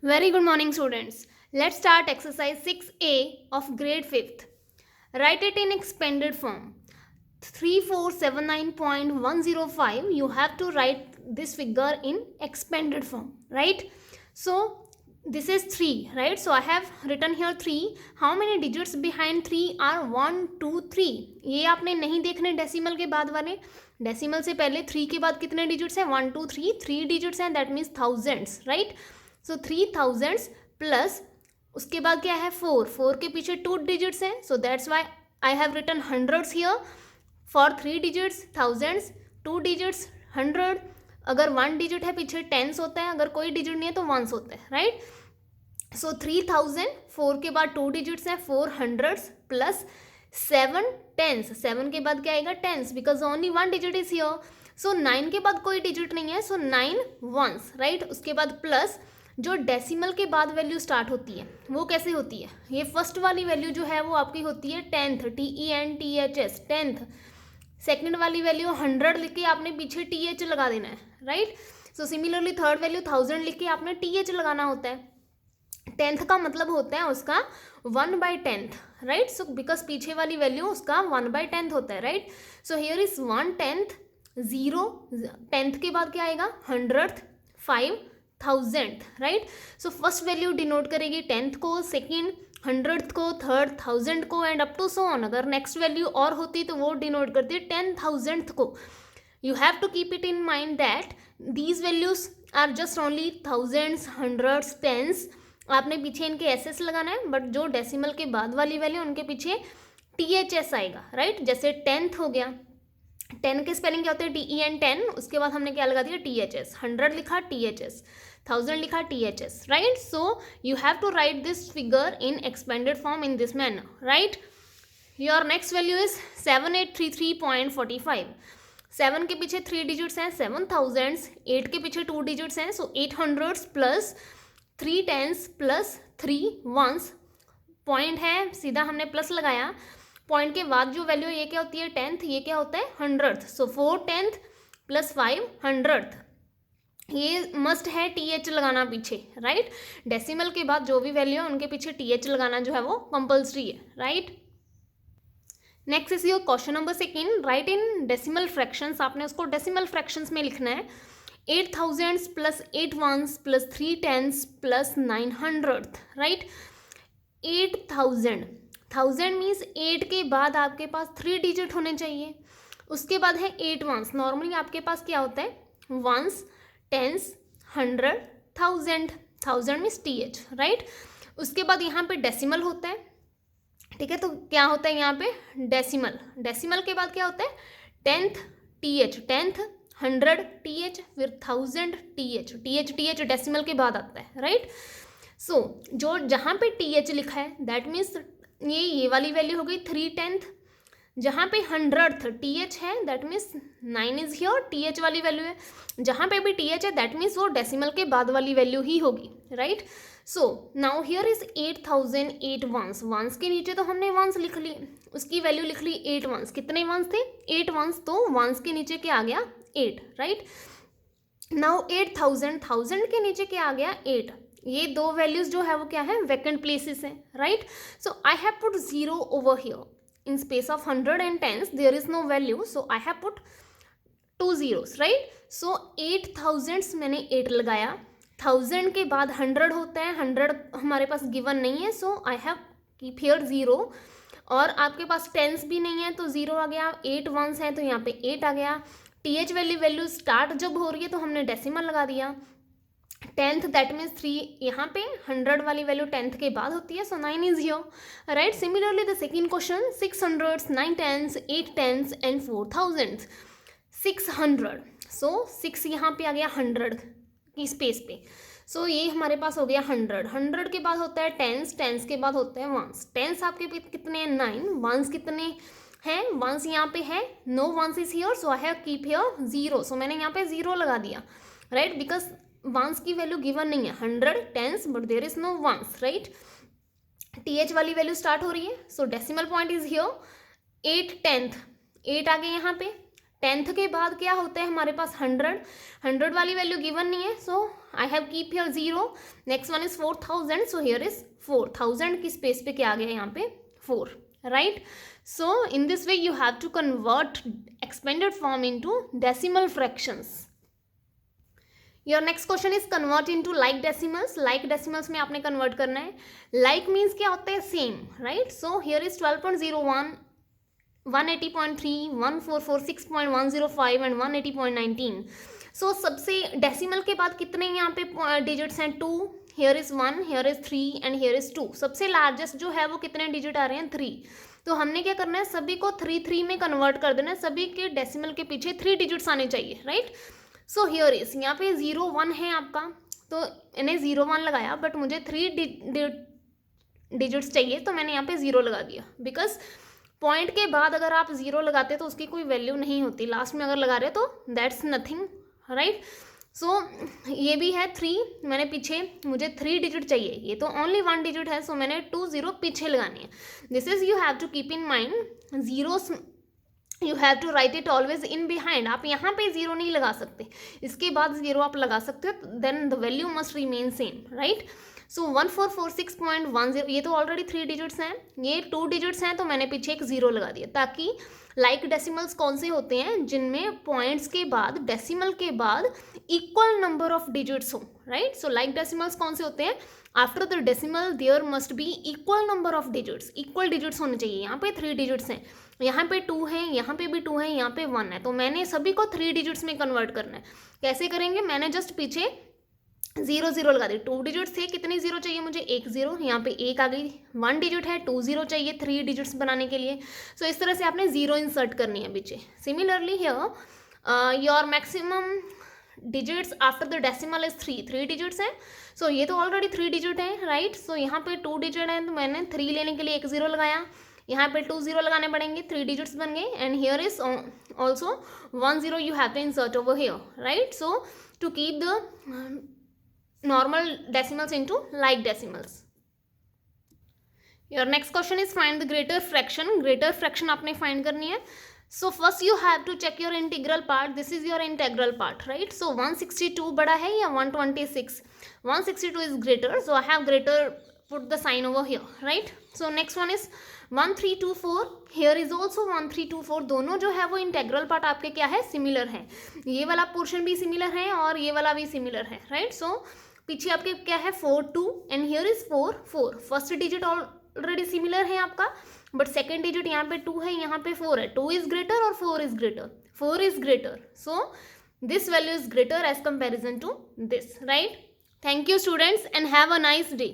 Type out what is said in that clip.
Very good morning, students. Let's start exercise 6A of grade 5th. Write it in expanded form. 3479.105, you have to write this figure in expanded form, right? So, this is 3, right? So, I have written here 3. How many digits behind 3 are 1, 2, 3? ये आपने नहीं देखने decimal के बाद वाले. Decimal से पहले 3 के बाद कितने डिजिट्स हैं? 1, 2, 3. 3 डिजिट्स हैं, that means thousands, right? So 3000 plus उसके बाद क्या है 4 के पीछे 2 डिजिट्स हैं, so that's why I have written hundreds here for 3 digits thousands, 2 digits hundred. अगर 1 डिजिट है पीछे टेंस होता है, अगर कोई डिजिट नहीं है तो वंस होता है, राइट? सो 3000, 4 के बाद 2 डिजिट्स हैं, 4 हंड्रेड्स प्लस 7 टेंस. 7 के बाद क्या आएगा? Tens, because only 1 digit is here. So 9 के बाद कोई डिजिट नहीं है, सो 9 वंस, राइट? उसके बाद प्लस जो डेसिमल के बाद वैल्यू स्टार्ट होती है वो कैसे होती है? ये फर्स्ट वाली वैल्यू जो है वो आपकी होती है टेंथ, TENTHS, टेंथ. सेकंड वाली वैल्यू 100 लिख के आपने पीछे TH लगा देना है, right? So similarly third value 1000 लिख के आपने TH लगाना होता है. टेंथ का मतलब होता है उसका 1/10, राइट? सो बिकॉज पीछे वाली वैल्यू उसका 1/10 होता है, right? So here is 1/10, 0, tenth के बाद क्या आएगा? 100th, 5, 1000th, right? So first value denote करेगी टेंथ को, सेकेंड 100th को, थर्ड 1000 को and up to so on. अगर नेक्स्ट वैल्यू और होती तो वो डिनोट करती है 10,000th को. You have to keep it in mind that these values are just only thousands, hundreds, tens. आपने पीछे इनके एसएस लगाना है, बट जो डेसिमल के बाद वाली वैल्यू उनके पीछे THS आएगा, राइट? जैसे टेंथ हो गया, 10 के स्पेलिंग क्या होते हैं? TEN 10. उसके बाद हमने क्या लगा दिया? THS. 100 लिखा THS, 1000 लिखा THS, right? So you have to write this figure in expanded form in this manner, right? Your next value is 7833.45. 7 के पीछे 3 डिजिट्स हैं, 7000. 8 के पीछे 2 डिजिट्स हैं, so 800 plus 3 tens plus 3 ones. Point है, सीधा हमने प्लस लगाया. पॉइंट के बाद जो वैल्यू ये क्या होती है? टेंथ. ये क्या होता है? 100th. सो 4 टेंथ प्लस 5 100th. ये मस्ट है TH लगाना पीछे, राइट? डेसिमल के बाद जो भी वैल्यू है उनके पीछे TH लगाना जो है वो कंपल्सरी है, right? Next is your question number 2. Right in decimal fractions. आपने उसको डेसिमल फ्रैक्शंस में लिखना है. 8000 plus 8 ones plus 3 tens plus 900th, right? 8000 means 8 के बाद आपके पास 3 डिजिट होने चाहिए. उसके बाद है 8 वंस. नॉर्मली आपके पास क्या होता है? Ones, tens, 100, 1000 means TH, right? उसके बाद यहाँ पे डेसिमल होता है, ठीक है? तो क्या होता है यहाँ पे? डेसिमल के बाद क्या होता है? टेंथ TH, टेंथ 100 TH, फिर 1000 TH डेसिमल के बाद आता है, राइट? सो जो जहाँ पे TH लिखा है दैट मीन्स ये वाली वैल्यू हो गई 3 टेंथ. जहाँ पे 100th TH है that means 9 is here, TH वाली वैल्यू है. जहाँ पे भी TH है दैट मीन्स वो डेसिमल के बाद वाली वैल्यू ही होगी, right? So now here is 8008 ones. Ones के नीचे तो हमने वंस लिख ली, उसकी वैल्यू लिख ली 8 वंस. कितने वंस थे? 8 वंस. तो वंस के नीचे क्या आ गया? 8, राइट? नाउ 1000 के नीचे क्या आ गया? 8. ये दो वैल्यूज जो है वो क्या है? वैकेंट प्लेसेस हैं, right? So I have put 0 over here. In space of 100 and tens there is no value, so I have put 2 zeros, right? So 8000 मैंने 8 लगाया. 1000 के बाद 100 होता है, 100 हमारे पास गिवन नहीं है, so I have keep here 0. और आपके पास टेंस भी नहीं है तो 0 आ गया. 8 वंस है तो यहाँ पे 8 आ गया. TH वैल्यू स्टार्ट जब हो रही है तो हमने डेसिमल लगा दिया. Tenth that means 3. यहाँ पे 100 वाली वैल्यू टेंथ के बाद होती है, so 9 is here, right? Similarly the second question 600, 9 tens, 8 tens and 4000. 600, so 6 यहाँ पे आ गया 100 की स्पेस पे. सो ये हमारे पास हो गया 100 के बाद होता है टेंस के बाद होता है वंस. टेंस आपके कितने हैं? 9. वंस कितने हैं? वंस यहाँ पे है, no ones is here, so I have keep here 0. So मैंने यहाँ पे 0 लगा दिया, राइट? बिकॉज वंस की वैल्यू गिवन नहीं है. 100 tens but there is no ones, right? TH वाली वैल्यू स्टार्ट हो रही है, so decimal point is here. 8 tenth, 8 आ गए यहाँ पे. टेंथ के बाद क्या होता है हमारे पास? 100 वाली वैल्यू गिवन नहीं है, so I have keep here 0, next one is 4000, so here is 4000 की स्पेस पे क्या आ गया यहाँ पे 4, right. So in this way you have to convert expanded form into decimal fractions. Your next question is convert into like decimals. Like decimals में आपने convert करना है. Like means क्या होता है same, right? So here is 12.01, 180.3, 1446.105 and 180.19. So सबसे decimal के बाद कितने यहाँ पे digits हैं? 2. Here is 1, here is 3 and here is 2. सबसे largest जो है वो कितने digit आ रहे हैं? 3. तो हमने क्या करना है, सभी को 3 में कन्वर्ट कर देना है, सभी के डेसिमल के पीछे 3 डिजिट्स आने चाहिए, राइट. सो हियर इज, यहाँ पे 0 1 है आपका, तो इन्हें 0 1 लगाया, बट मुझे 3 डिजिट्स चाहिए, तो मैंने यहाँ पे 0 लगा दिया. बिकॉज पॉइंट के बाद अगर आप 0 लगाते तो उसकी कोई वैल्यू नहीं होती, लास्ट में अगर लगा रहे तो दैट्स नथिंग, राइट. सो ये भी है 3, मैंने पीछे मुझे 3 डिजिट चाहिए, ये तो ओनली 1 डिजिट है, सो मैंने 2 0 पीछे लगानी है. This is you have to keep in mind, zeros you have to write it always in behind. आप यहाँ पे 0 नहीं लगा सकते, इसके बाद 0 आप लगा सकते हो, then the value must remain same, right. So 1446.10, ये तो ऑलरेडी 3 डिजिट्स हैं, ये 2 डिजिट्स हैं, तो मैंने पीछे एक 0 लगा दिया, ताकि लाइक डेसिमल्स कौन से होते हैं, जिनमें पॉइंट्स के बाद, डेसिमल के बाद इक्वल नंबर ऑफ डिजिट्स हो, राइट. सो लाइक डेसिमल्स कौन से होते हैं, after the decimal there must be equal number of digits, equal digits होने चाहिए. यहाँ पे 3 डिजिट्स हैं, यहाँ पे 2 है, यहाँ पे भी 2 है, यहाँ पे 1 है, तो मैंने सभी को 3 डिजिट्स में कन्वर्ट करना है. कैसे करेंगे, मैंने जस्ट पीछे 0 0 लगा दी. 2 डिजिट्स थे, कितने 0 चाहिए मुझे, 1 0, यहाँ पे 1 आ गई. 1 डिजिट है, 2 0 चाहिए 3 डिजिट्स बनाने के लिए. सो इस तरह से आपने 0 इंसर्ट करनी है पीछे. Similarly here your maximum digits after the decimal is 3 digits हैं. सो ये तो ऑलरेडी 3 डिजिट है, राइट. सो यहाँ पे 2 डिजिट है, तो मैंने 3 लेने के लिए 1 0 लगाया, यहाँ पे 2 0 लगाने पड़ेंगे, 3 डिजिट्स बन गए. And here is also 1 0 you have to insert over here, right. So to keep the normal decimals into like decimals. Your next question is find the greater fraction. Greater fraction आपने find करनी है. So first you have to check your integral part. This is your integral part, right? So 162 बड़ा है या 126? 162 is greater, so I have greater put the sign over here, right? So next one is 1324. Here is also 1324. दोनों जो है वो integral part आपके क्या है, सिमिलर है. ये वाला पोर्शन भी सिमिलर है और ये वाला भी सिमिलर है, राइट. सो पीछे आपके क्या है 4 2 and here is 4 4. First digit already similar है आपका, बट सेकेंड डिजिट यहाँ पे 2 है, यहाँ पे 4 है. 2 इज ग्रेटर और 4 is greater, 4 is greater. So this value is greater as comparison to this, right. Thank you students and have a nice day.